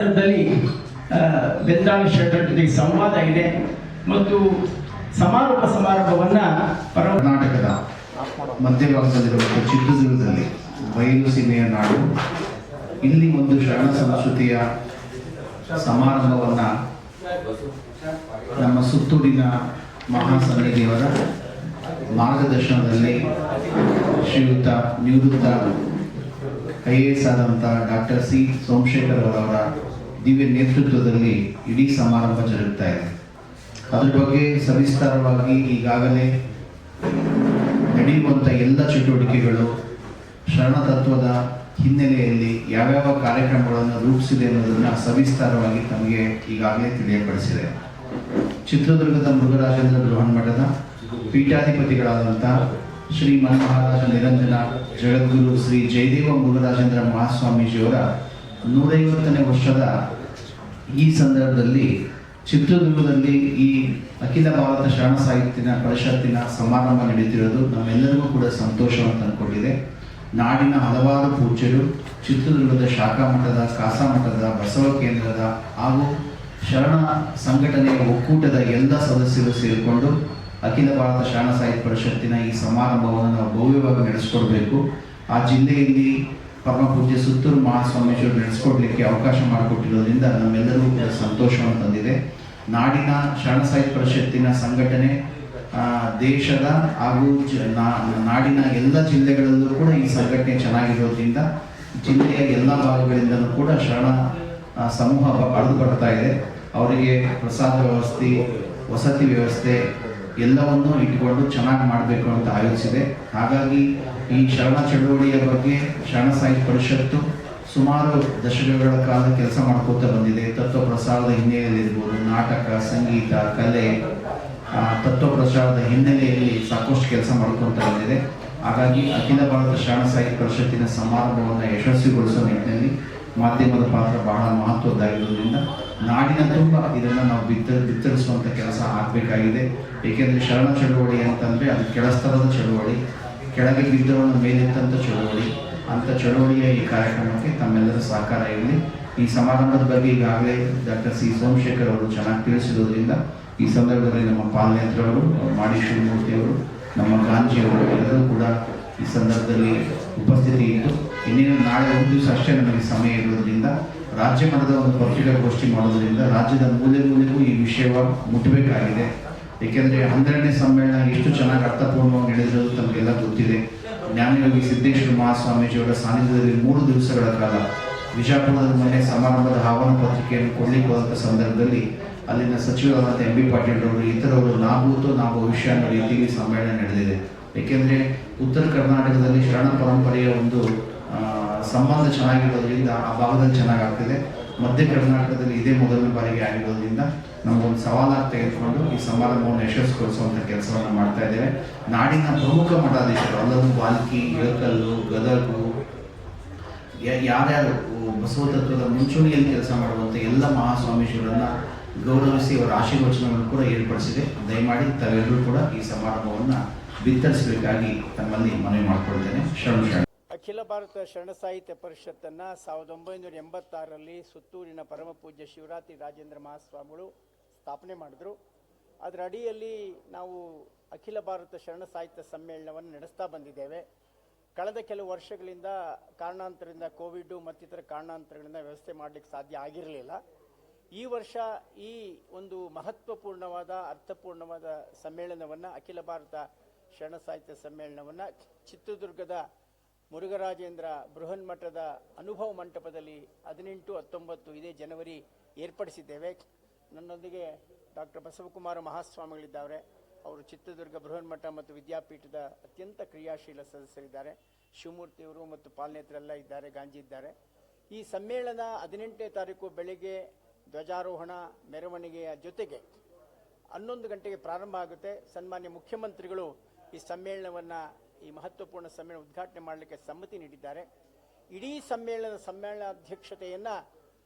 ಬೆಂದಾಳಿ ಶೆಟ್ಟರ್ ಜೊತೆಗೆ ಸಂವಾದ ಇದೆ ಮತ್ತು ಸಮಾರೋಪ ಸಮಾರಂಭವನ್ನು ಕರ್ನಾಟಕದ ಮಧ್ಯಭಾಗದಲ್ಲಿರುವ ಚಿತ್ರದುರ್ಗದಲ್ಲಿ ಬಯಲು ಸೀಮೆಯ ನಾಡು ಇಲ್ಲಿ ಒಂದು ಶರಣ ಸಂಸ್ಕೃತಿಯ ಸಮಾರಂಭವನ್ನು ನಮ್ಮ ಸುತ್ತೂರಿನ ಮಹಾಸನ್ನಿಧಿಯವರ ಮಾರ್ಗದರ್ಶನದಲ್ಲಿ ಶ್ರೀಯುತ ನಿವೃತ್ತ IAS ಆದಂಥ ಡಾಕ್ಟರ್ ಸಿ ಸೋಮಶೇಖರ್ ಅವರವರ ದಿವ್ಯ ನೇತೃತ್ವದಲ್ಲಿ ಇಡೀ ಸಮಾರಂಭ ಜರುಗ್ತಾ ಇದೆ. ಅದ್ರ ಬಗ್ಗೆ ಸವಿಸ್ತಾರವಾಗಿ ಈಗಾಗಲೇ ನಡೆಯುವಂಥ ಎಲ್ಲ ಚಟುವಟಿಕೆಗಳು ಶರಣ ತತ್ವದ ಹಿನ್ನೆಲೆಯಲ್ಲಿ ಯಾವ್ಯಾವ ಕಾರ್ಯಕ್ರಮಗಳನ್ನು ರೂಪಿಸಿದೆ ಅನ್ನೋದನ್ನು ಸವಿಸ್ತಾರವಾಗಿ ತಮಗೆ ಈಗಾಗಲೇ ತಿಳಿಯಪಡಿಸಿದೆ. ಚಿತ್ರದುರ್ಗದ ಮುರುಘರಾಜೇಂದ್ರ ಬೃಹನ್ಮಠದ ಪೀಠಾಧಿಪತಿಗಳಾದಂಥ ಶ್ರೀ ಮಹಾರಾಜ ನಿರಂಜನ ಜಗದ್ಗುರು ಶ್ರೀ ಜಯದೇವ ಮುರುಘರಾಜೇಂದ್ರ ಮಹಾಸ್ವಾಮೀಜಿಯವರ 150ನೇ ವರ್ಷದ ಈ ಸಂದರ್ಭದಲ್ಲಿ ಚಿತ್ರದುರ್ಗದಲ್ಲಿ ಈ ಅಖಿಲ ಭಾರತ ಶರಣ ಸಾಹಿತ್ಯ ಪರಿಷತ್ತಿನ ಸಮಾರಂಭ ನಡೀತಿರೋದು ನಮ್ಮೆಲ್ಲರಿಗೂ ಕೂಡ ಸಂತೋಷವನ್ನು ತಂದುಕೊಟ್ಟಿದೆ. ನಾಡಿನ ಹಲವಾರು ಪೂಜ್ಯರು ಚಿತ್ರದುರ್ಗದ ಶಾಖಾ ಮಠದ, ಕಾಸಾ ಮಠದ, ಬಸವ ಕೇಂದ್ರದ ಹಾಗೂ ಶರಣ ಸಂಘಟನೆಯ ಒಕ್ಕೂಟದ ಎಲ್ಲ ಸದಸ್ಯರು ಸೇರಿಕೊಂಡು ಅಖಿಲ ಭಾರತ ಶರಣ ಸಾಹಿತ್ಯ ಪರಿಷತ್ತಿನ ಈ ಸಮಾರಂಭವನ್ನು ನಾವು ಭವ್ಯವಾಗಿ ನಡೆಸ್ಕೊಡ್ಬೇಕು. ಆ ಜಿಲ್ಲೆಯಲ್ಲಿ ಪರಮ ಪೂಜ್ಯ ಸುತ್ತೂರು ಮಹಾಸ್ವಾಮೀಜಿಯವರು ನಡೆಸ್ಕೊಡ್ಲಿಕ್ಕೆ ಅವಕಾಶ ಮಾಡಿಕೊಟ್ಟಿರೋದ್ರಿಂದ ನಮ್ಮೆಲ್ಲರಿಗೂ ಕೂಡ ಸಂತೋಷವನ್ನು ತಂದಿದೆ. ನಾಡಿನ ಶರಣ ಸಾಹಿತ್ಯ ಪರಿಷತ್ತಿನ ಸಂಘಟನೆ ದೇಶದ ಹಾಗೂ ನಾಡಿನ ಎಲ್ಲ ಜಿಲ್ಲೆಗಳಲ್ಲೂ ಕೂಡ ಈ ಸಂಘಟನೆ ಚೆನ್ನಾಗಿರೋದ್ರಿಂದ ಜಿಲ್ಲೆಯ ಎಲ್ಲ ಭಾಗಗಳಿಂದಲೂ ಕೂಡ ಶರಣ ಸಮೂಹ ಹರಿದು ಬರ್ತಾ ಇದೆ. ಅವರಿಗೆ ಪ್ರಸಾದ ವ್ಯವಸ್ಥೆ, ವಸತಿ ವ್ಯವಸ್ಥೆ ಎಲ್ಲವನ್ನೂ ಇಟ್ಟುಕೊಂಡು ಚೆನ್ನಾಗಿ ಮಾಡಬೇಕು ಅಂತ ಆಯೋಜಿಸಿದೆ. ಹಾಗಾಗಿ ಈ ಶರಣ ಚಳವಳಿಯ ಬಗ್ಗೆ ಶರಣ ಸಾಹಿತ್ಯ ಪರಿಷತ್ತು ಸುಮಾರು ದಶಕಗಳ ಕಾಲ ಕೆಲಸ ಮಾಡ್ಕೋತಾ ಬಂದಿದೆ. ತತ್ವ ಪ್ರಸಾರದ ಹಿನ್ನೆಲೆಯಲ್ಲಿರ್ಬೋದು, ನಾಟಕ, ಸಂಗೀತ, ಕಲೆ, ತತ್ವ ಪ್ರಸಾರದ ಹಿನ್ನೆಲೆಯಲ್ಲಿ ಸಾಕಷ್ಟು ಕೆಲಸ ಮಾಡ್ಕೊತಾ ಬಂದಿದೆ. ಹಾಗಾಗಿ ಅಖಿಲ ಭಾರತ ಶರಣ ಸಾಹಿತ್ಯ ಪರಿಷತ್ತಿನ ಸಮಾರಂಭವನ್ನು ಯಶಸ್ವಿಗೊಳಿಸುವ ನಿಟ್ಟಿನಲ್ಲಿ ಮಾಧ್ಯಮದ ಪಾತ್ರ ಬಹಳ ಮಹತ್ವದ್ದಾಗಿರೋದ್ರಿಂದ ನಾಡಿನ ತುಂಬ ಇದನ್ನು ನಾವು ಬಿತ್ತರಿಸುವಂಥ ಕೆಲಸ ಆಗಬೇಕಾಗಿದೆ. ಏಕೆಂದರೆ ಶರಣ ಚಳವಳಿ ಅಂತಂದರೆ ಅದು ಕೆಳಸ್ತರದ ಚಳವಳಿ, ಕೆಳಗೆ ಬಿದ್ದವರನ್ನು ಮೇಲೆತ್ತಂಥ ಚಳವಳಿ. ಅಂಥ ಚಳವಳಿಯ ಈ ಕಾರ್ಯಕ್ರಮಕ್ಕೆ ತಮ್ಮೆಲ್ಲರ ಸಹಕಾರ ಇರಲಿ. ಈ ಸಮಾರಂಭದ ಬಗ್ಗೆ ಈಗಾಗಲೇ ಡಾಕ್ಟರ್ ಸಿ ಸೋಮಶೇಖರ್ ಅವರು ಚೆನ್ನಾಗಿ ತಿಳಿಸಿರೋದ್ರಿಂದ ಈ ಸಂದರ್ಭದಲ್ಲಿ ನಮ್ಮ ಪಾಲನೇತ್ರವರು, ಮಾಡಿ ಶಿವಮೂರ್ತಿಯವರು, ನಮ್ಮ ಗಾಂಜಿಯವರು ಎಲ್ಲರೂ ಕೂಡ ಈ ಸಂದರ್ಭದಲ್ಲಿ ಉಪಸ್ಥಿತಿ ಇದ್ದು ಇನ್ನೇನು ನಾಳೆ ಒಂದು ದಿವಸ ಅಷ್ಟೇ ನಮಗೆ ಸಮಯ ಇರೋದ್ರಿಂದ ರಾಜ್ಯ ಮಟ್ಟದ ಒಂದು ಪತ್ರಿಕಾಗೋಷ್ಠಿ ಮಾಡೋದ್ರಿಂದ ರಾಜ್ಯದ ಮೂಲೆಗೂ ಈ ವಿಷಯ ಮುಟ್ಟಬೇಕಾಗಿದೆ. ಏಕೆಂದರೆ 12ನೇ ಸಮ್ಮೇಳನ ಎಷ್ಟು ಚೆನ್ನಾಗಿ ಅರ್ಥಪೂರ್ಣವಾಗಿ ನಡೆದಿರೋದು ತಮಗೆಲ್ಲ ಗೊತ್ತಿದೆ. ಜ್ಞಾನಯೋಗಿ ಸಿದ್ದೇಶ್ವರ ಮಹಾಸ್ವಾಮೀಜಿಯವರ ಸಾನ್ನಿಧ್ಯದಲ್ಲಿ 3 ದಿವಸಗಳ ಕಾಲ ವಿಜಯಪುರದ ಮೊನ್ನೆ ಸಮಾರಂಭದ ಆಹ್ವಾನ ಪತ್ರಿಕೆಯನ್ನು ಕೊಡಲಿಕ್ಕೆ ಹೋದಂಥ ಸಂದರ್ಭದಲ್ಲಿ ಅಲ್ಲಿನ ಸಚಿವರಾದಂಥ MB ಪಾಟೀಲ್ ಅವರು ಇತರವರು ನಾವು ಭವಿಷ್ಯ ಅನ್ನೋ ರೀತಿಯಲ್ಲಿ ಸಮ್ಮೇಳನ ನಡೆದಿದೆ. ಏಕೆಂದರೆ ಉತ್ತರ ಕರ್ನಾಟಕದಲ್ಲಿ ಶರಣ ಪರಂಪರೆಯ ಒಂದು ಸಂಬಂಧ ಚೆನ್ನಾಗಿರೋದ್ರಿಂದ ಆ ಭಾಗದಲ್ಲಿ ಚೆನ್ನಾಗಾಗ್ತಿದೆ. ಮಧ್ಯ ಕರ್ನಾಟಕದಲ್ಲಿ ಇದೇ ಮೊದಲನೇ ಬಾರಿಗೆ ಆಗಿರೋದ್ರಿಂದ ನಮಗೊಂದು ಸವಾಲಾಗಿ ತೆಗೆದುಕೊಂಡು ಈ ಸಮಾರಂಭವನ್ನು ಯಶಸ್ವಿಗೊಳಿಸುವಂಥ ಕೆಲಸವನ್ನು ಮಾಡ್ತಾ ಇದ್ದೇವೆ. ನಾಡಿನ ಪ್ರಮುಖ ಮಠಾಧೀಶರು ಅಲ್ಲದು ಬಾಲ್ಕಿ, ಇಳಕಲ್ಲು, ಗದಗು, ಯಾರ್ಯಾರು ಬಸವ ತತ್ವದ ಮುಂಚೂಣಿಯಲ್ಲಿ ಕೆಲಸ ಮಾಡುವಂಥ ಎಲ್ಲ ಮಹಾಸ್ವಾಮೀಜಿಗಳನ್ನು ಗೌರವಿಸಿ ಅವರ ಆಶೀರ್ವಚನವನ್ನು ಕೂಡ ಏರ್ಪಡಿಸಿದೆ. ದಯಮಾಡಿ ತಾವೆಲ್ಲರೂ ಕೂಡ ಈ ಸಮಾರಂಭವನ್ನು ಬಿತ್ತರಿಸಬೇಕಾಗಿ ತಮ್ಮಲ್ಲಿ ಮನವಿ ಮಾಡಿಕೊಳ್ತೇನೆ. ಶರಣ ಅಖಿಲ ಭಾರತ ಶರಣ ಸಾಹಿತ್ಯ ಪರಿಷತ್ತನ್ನು 1986ರಲ್ಲಿ ಸುತ್ತೂರಿನ ಪರಮಪೂಜ್ಯ ಶಿವರಾತ್ರಿ ರಾಜೇಂದ್ರ ಮಹಾಸ್ವಾಮಿಗಳು ಸ್ಥಾಪನೆ ಮಾಡಿದ್ರು. ಅದರ ಅಡಿಯಲ್ಲಿ ನಾವು ಅಖಿಲ ಭಾರತ ಶರಣ ಸಾಹಿತ್ಯ ಸಮ್ಮೇಳನವನ್ನು ನಡೆಸ್ತಾ ಬಂದಿದ್ದೇವೆ. ಕಳೆದ ಕೆಲವು ವರ್ಷಗಳಿಂದ ಕಾರಣಾಂತರದಿಂದ ಕೋವಿಡ್ ಮತ್ತಿತರ ಕಾರಣಾಂತರಗಳಿಂದ ವ್ಯವಸ್ಥೆ ಮಾಡಲಿಕ್ಕೆ ಸಾಧ್ಯ ಆಗಿರಲಿಲ್ಲ. ಈ ವರ್ಷ ಈ ಒಂದು ಮಹತ್ವಪೂರ್ಣವಾದ ಅರ್ಥಪೂರ್ಣವಾದ ಸಮ್ಮೇಳನವನ್ನು ಅಖಿಲ ಭಾರತ ಶರಣ ಸಾಹಿತ್ಯ ಸಮ್ಮೇಳನವನ್ನು ಚಿತ್ರದುರ್ಗದ ಮುರುಘರಾಜೇಂದ್ರ ಬೃಹನ್ಮಠದ ಅನುಭವ ಮಂಟಪದಲ್ಲಿ 18, 19 ಇದೇ ಜನವರಿ ಏರ್ಪಡಿಸಿದ್ದೇವೆ. ನನ್ನೊಂದಿಗೆ ಡಾಕ್ಟರ್ ಬಸವಕುಮಾರ ಮಹಾಸ್ವಾಮಿಗಳಿದ್ದಾರೆ. ಅವರು ಚಿತ್ರದುರ್ಗ ಬೃಹನ್ಮಠ ಮತ್ತು ವಿದ್ಯಾಪೀಠದ ಅತ್ಯಂತ ಕ್ರಿಯಾಶೀಲ ಸದಸ್ಯರಿದ್ದಾರೆ. ಶಿವಮೂರ್ತಿಯವರು ಮತ್ತು ಪಾಲನೇತರೆಲ್ಲ ಇದ್ದಾರೆ, ಗಾಂಜಿ ಇದ್ದಾರೆ. ಈ ಸಮ್ಮೇಳನ 18ನೇ ತಾರೀಕು ಬೆಳಗ್ಗೆ ಧ್ವಜಾರೋಹಣ ಮೆರವಣಿಗೆಯ ಜೊತೆಗೆ 11 ಗಂಟೆಗೆ ಪ್ರಾರಂಭ ಆಗುತ್ತೆ. ಸನ್ಮಾನ್ಯ ಮುಖ್ಯಮಂತ್ರಿಗಳು ಈ ಸಮ್ಮೇಳನವನ್ನು, ಈ ಮಹತ್ವಪೂರ್ಣ ಸಮ್ಮೇಳನ ಉದ್ಘಾಟನೆ ಮಾಡಲಿಕ್ಕೆ ಸಮ್ಮತಿ ನೀಡಿದ್ದಾರೆ. ಇಡೀ ಸಮ್ಮೇಳನಾಧ್ಯಕ್ಷತೆಯನ್ನು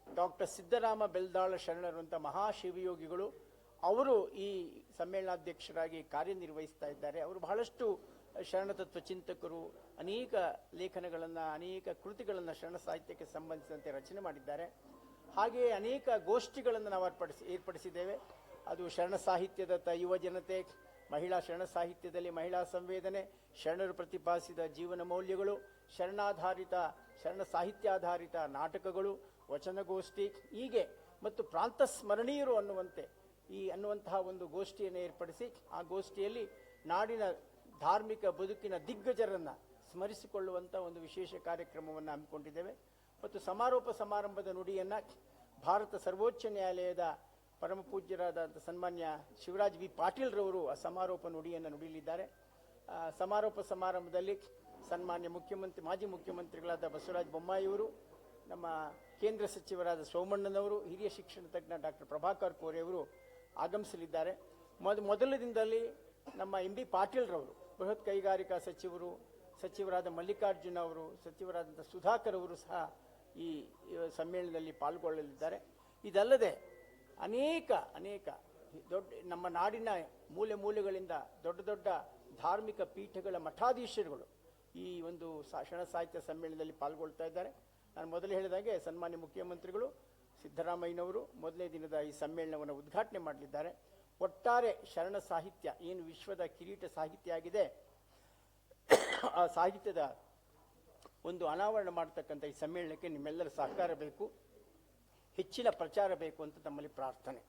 ಡಾಕ್ಟರ್ ಸಿದ್ದರಾಮ ಬೆಲ್ದಾಳ ಶರಣರುವಂಥ ಮಹಾಶಿವಯೋಗಿಗಳು ಅವರು ಈ ಸಮ್ಮೇಳನಾಧ್ಯಕ್ಷರಾಗಿ ಕಾರ್ಯನಿರ್ವಹಿಸ್ತಾ ಇದ್ದಾರೆ. ಅವರು ಬಹಳಷ್ಟು ಶರಣತತ್ವ ಚಿಂತಕರು, ಅನೇಕ ಲೇಖನಗಳನ್ನು, ಅನೇಕ ಕೃತಿಗಳನ್ನು ಶರಣ ಸಾಹಿತ್ಯಕ್ಕೆ ಸಂಬಂಧಿಸಿದಂತೆ ರಚನೆ ಮಾಡಿದ್ದಾರೆ. ಹಾಗೆಯೇ ಅನೇಕ ಗೋಷ್ಠಿಗಳನ್ನು ನಾವು ಏರ್ಪಡಿಸಿದ್ದೇವೆ. ಅದು ಶರಣ ಸಾಹಿತ್ಯದತ್ತ ಯುವ ಜನತೆ, ಮಹಿಳಾ ಶರಣ ಸಾಹಿತ್ಯದಲ್ಲಿ ಮಹಿಳಾ ಸಂವೇದನೆ, ಶರಣರು ಪ್ರತಿಪಾದಿಸಿದ ಜೀವನ ಮೌಲ್ಯಗಳು, ಶರಣ ಸಾಹಿತ್ಯಾಧಾರಿತ ನಾಟಕಗಳು, ವಚನಗೋಷ್ಠಿ ಹೀಗೆ ಮತ್ತು ಪ್ರಾಂತ ಸ್ಮರಣೀಯರು ಅನ್ನುವಂತಹ ಒಂದು ಗೋಷ್ಠಿಯನ್ನು ಏರ್ಪಡಿಸಿ ಆ ಗೋಷ್ಠಿಯಲ್ಲಿ ನಾಡಿನ ಧಾರ್ಮಿಕ ಬದುಕಿನ ದಿಗ್ಗಜರನ್ನು ಸ್ಮರಿಸಿಕೊಳ್ಳುವಂಥ ಒಂದು ವಿಶೇಷ ಕಾರ್ಯಕ್ರಮವನ್ನು ಹಮ್ಮಿಕೊಂಡಿದ್ದೇವೆ. ಮತ್ತು ಸಮಾರೋಪ ಸಮಾರಂಭದ ನುಡಿಯನ್ನು ಭಾರತ ಸರ್ವೋಚ್ಚ ನ್ಯಾಯಾಲಯದ ಪರಮ ಪೂಜ್ಯರಾದಂಥ ಸನ್ಮಾನ್ಯ ಶಿವರಾಜ್ ವಿ ಪಾಟೀಲ್ರವರು ಆ ಸಮಾರೋಪ ನುಡಿಯನ್ನು ನುಡಿಯಲಿದ್ದಾರೆ. ಸಮಾರೋಪ ಸಮಾರಂಭದಲ್ಲಿ ಸನ್ಮಾನ್ಯ ಮಾಜಿ ಮುಖ್ಯಮಂತ್ರಿಗಳಾದ ಬಸವರಾಜ ಬೊಮ್ಮಾಯಿಯವರು, ನಮ್ಮ ಕೇಂದ್ರ ಸಚಿವರಾದ ಸೋಮಣ್ಣನವರು, ಹಿರಿಯ ಶಿಕ್ಷಣ ತಜ್ಞ ಡಾಕ್ಟರ್ ಪ್ರಭಾಕರ್ ಕೋರೆಯವರು ಆಗಮಿಸಲಿದ್ದಾರೆ. ಮೊದಲ ದಿನದಲ್ಲಿ ನಮ್ಮ ಎಂ ಬಿ ಪಾಟೀಲ್ರವರು, ಬೃಹತ್ ಕೈಗಾರಿಕಾ ಸಚಿವರಾದ ಮಲ್ಲಿಕಾರ್ಜುನ ಅವರು, ಸಚಿವರಾದಂಥ ಸುಧಾಕರ್ ಅವರು ಸಹ ಈ ಸಮ್ಮೇಳನದಲ್ಲಿ ಪಾಲ್ಗೊಳ್ಳಲಿದ್ದಾರೆ. ಇದಲ್ಲದೆ ಅನೇಕ ನಮ್ಮ ನಾಡಿನ ಮೂಲೆ ಮೂಲೆಗಳಿಂದ ದೊಡ್ಡ ಧಾರ್ಮಿಕ ಪೀಠಗಳ ಮಠಾಧೀಶರುಗಳು ಈ ಒಂದು ಶರಣ ಸಾಹಿತ್ಯ ಸಮ್ಮೇಳನದಲ್ಲಿ ಪಾಲ್ಗೊಳ್ತಾ ಇದ್ದಾರೆ. ನಾನು ಮೊದಲು ಹೇಳಿದಾಗೆ ಸನ್ಮಾನ್ಯ ಮುಖ್ಯಮಂತ್ರಿಗಳು ಸಿದ್ದರಾಮಯ್ಯನವರು ಮೊದಲನೇ ದಿನದ ಈ ಸಮ್ಮೇಳನವನ್ನು ಉದ್ಘಾಟನೆ ಮಾಡಲಿದ್ದಾರೆ. ಒಟ್ಟಾರೆ ಶರಣ ಸಾಹಿತ್ಯ ಏನು ವಿಶ್ವದ ಕಿರೀಟ ಸಾಹಿತ್ಯ ಆಗಿದೆ, ಆ ಸಾಹಿತ್ಯದ ಒಂದು ಅನಾವರಣ ಮಾಡತಕ್ಕಂಥ ಈ ಸಮ್ಮೇಳನಕ್ಕೆ ನಿಮ್ಮೆಲ್ಲರ ಸಹಕಾರ ಬೇಕು, ಹೆಚ್ಚಿನ ಪ್ರಚಾರ ಬೇಕು ಅಂತ ತಮ್ಮಲ್ಲಿ ಪ್ರಾರ್ಥನೆ.